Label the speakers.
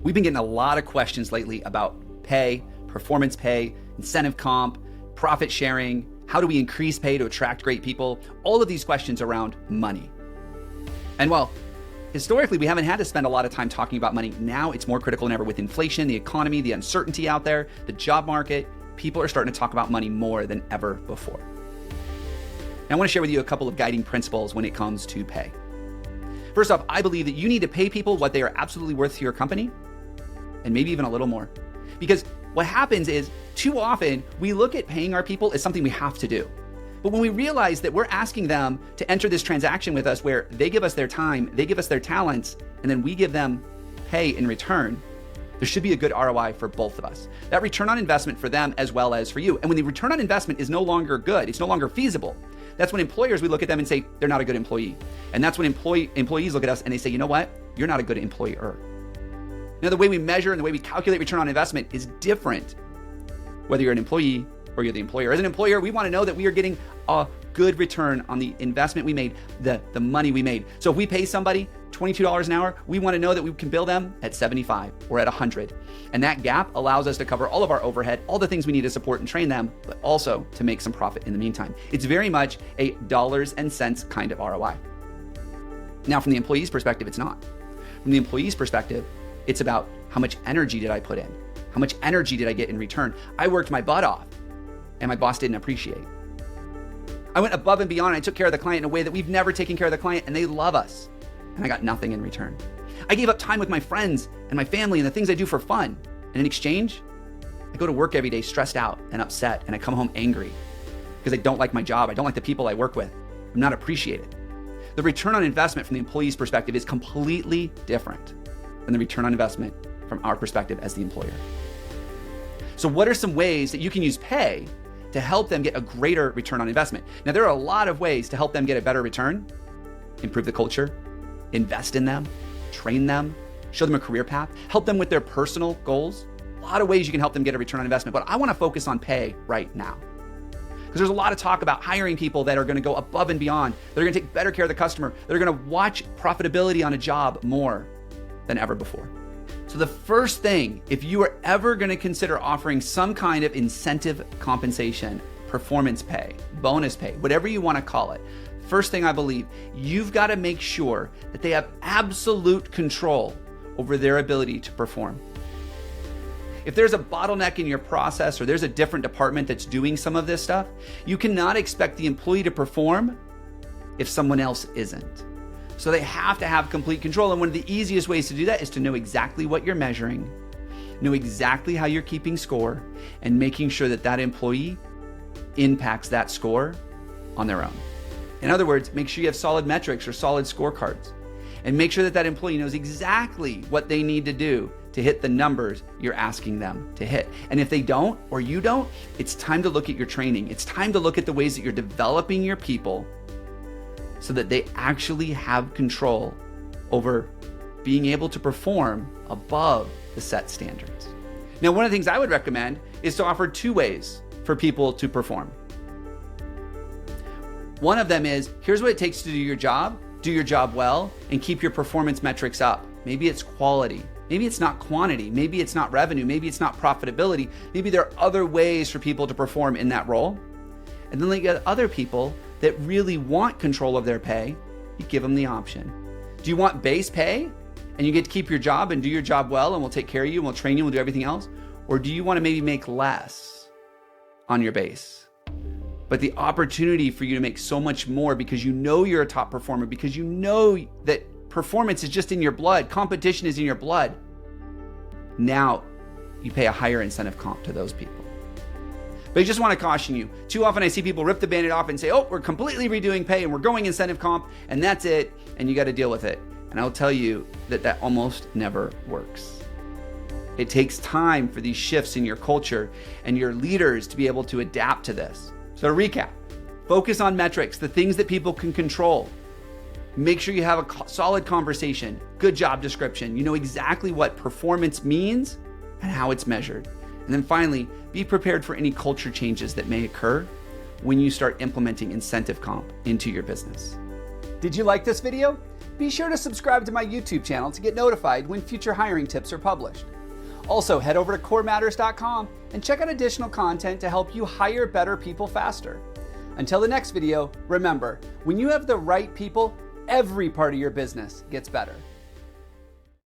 Speaker 1: We've been getting a lot of questions lately about pay, performance pay, incentive comp, profit sharing, how do we increase pay to attract great people? All of these questions around money. And well, historically, we haven't had to spend a lot of time talking about money. Now it's more critical than ever with inflation, the economy, the uncertainty out there, the job market. People are starting to talk about money more than ever before. Now, I want to share with you a couple of guiding principles when it comes to pay. First off, I believe that you need to pay people what they are absolutely worth to your company, and maybe even a little more. Because what happens is, too often, we look at paying our people as something we have to do. But when we realize that we're asking them to enter this transaction with us where they give us their time, they give us their talents, and then we give them pay in return, there should be a good ROI for both of us. That return on investment for them as well as for you. And when the return on investment is no longer good, it's no longer feasible, that's when employers, we look at them and say, they're not a good employee. And that's when employees look at us and they say, you know what? You're not a good employer. Now, the way we measure and the way we calculate return on investment is different, whether you're an employee or you're the employer. As an employer, we want to know that we are getting a good return on the investment we made, the money we made. So if we pay somebody $22 an hour, we want to know that we can bill them at 75 or at 100. And that gap allows us to cover all of our overhead, all the things we need to support and train them, but also to make some profit in the meantime. It's very much a dollars and cents kind of ROI. Now, from the employee's perspective, it's not. From the employee's perspective, it's about how much energy did I put in? How much energy did I get in return? I worked my butt off and my boss didn't appreciate. I went above and beyond and I took care of the client in a way that we've never taken care of the client, and they love us. And I got nothing in return. I gave up time with my friends and my family and the things I do for fun. And in exchange, I go to work every day stressed out and upset, and I come home angry because I don't like my job. I don't like the people I work with. I'm not appreciated. The return on investment from the employee's perspective is completely different than the return on investment from our perspective as the employer. So what are some ways that you can use pay to help them get a greater return on investment? Now, there are a lot of ways to help them get a better return. Improve the culture, invest in them, train them, show them a career path, help them with their personal goals. A lot of ways you can help them get a return on investment, but I want to focus on pay right now. Because there's a lot of talk about hiring people that are going to go above and beyond. They're going to take better care of the customer. They're going to watch profitability on a job more than ever before. So the first thing, if you are ever going to consider offering some kind of incentive compensation, performance pay, bonus pay, whatever you want to call it, first thing I believe, you've got to make sure that they have absolute control over their ability to perform. If there's a bottleneck in your process or there's a different department that's doing some of this stuff, you cannot expect the employee to perform if someone else isn't. So they have to have complete control. And one of the easiest ways to do that is to know exactly what you're measuring, know exactly how you're keeping score, and making sure that that employee impacts that score on their own. In other words, make sure you have solid metrics or solid scorecards, and make sure that that employee knows exactly what they need to do to hit the numbers you're asking them to hit. And if they don't, or you don't, it's time to look at your training. It's time to look at the ways that you're developing your people so that they actually have control over being able to perform above the set standards. Now, one of the things I would recommend is to offer two ways for people to perform. One of them is, here's what it takes to do your job well, and keep your performance metrics up. Maybe it's quality. Maybe it's not quantity. Maybe it's not revenue. Maybe it's not profitability. Maybe there are other ways for people to perform in that role. And then you get other people that really want control of their pay. You give them the option. Do you want base pay and you get to keep your job and do your job well, and we'll take care of you and we'll train you and we'll do everything else? Or do you want to maybe make less on your base, but the opportunity for you to make so much more because you know you're a top performer, because you know that performance is just in your blood, competition is in your blood? Now you pay a higher incentive comp to those people. But I just want to caution you, too often I see people rip the Band-Aid off and say, oh, we're completely redoing pay and we're going incentive comp and that's it, and you got to deal with it. And I'll tell you that almost never works. It takes time for these shifts in your culture and your leaders to be able to adapt to this. So to recap, focus on metrics, the things that people can control. Make sure you have a solid conversation, good job description. You know exactly what performance means and how it's measured. And then finally, be prepared for any culture changes that may occur when you start implementing incentive comp into your business. Did you like this video? Be sure to subscribe to my YouTube channel to get notified when future hiring tips are published. Also, head over to corematters.com and check out additional content to help you hire better people faster. Until the next video, remember, when you have the right people, every part of your business gets better.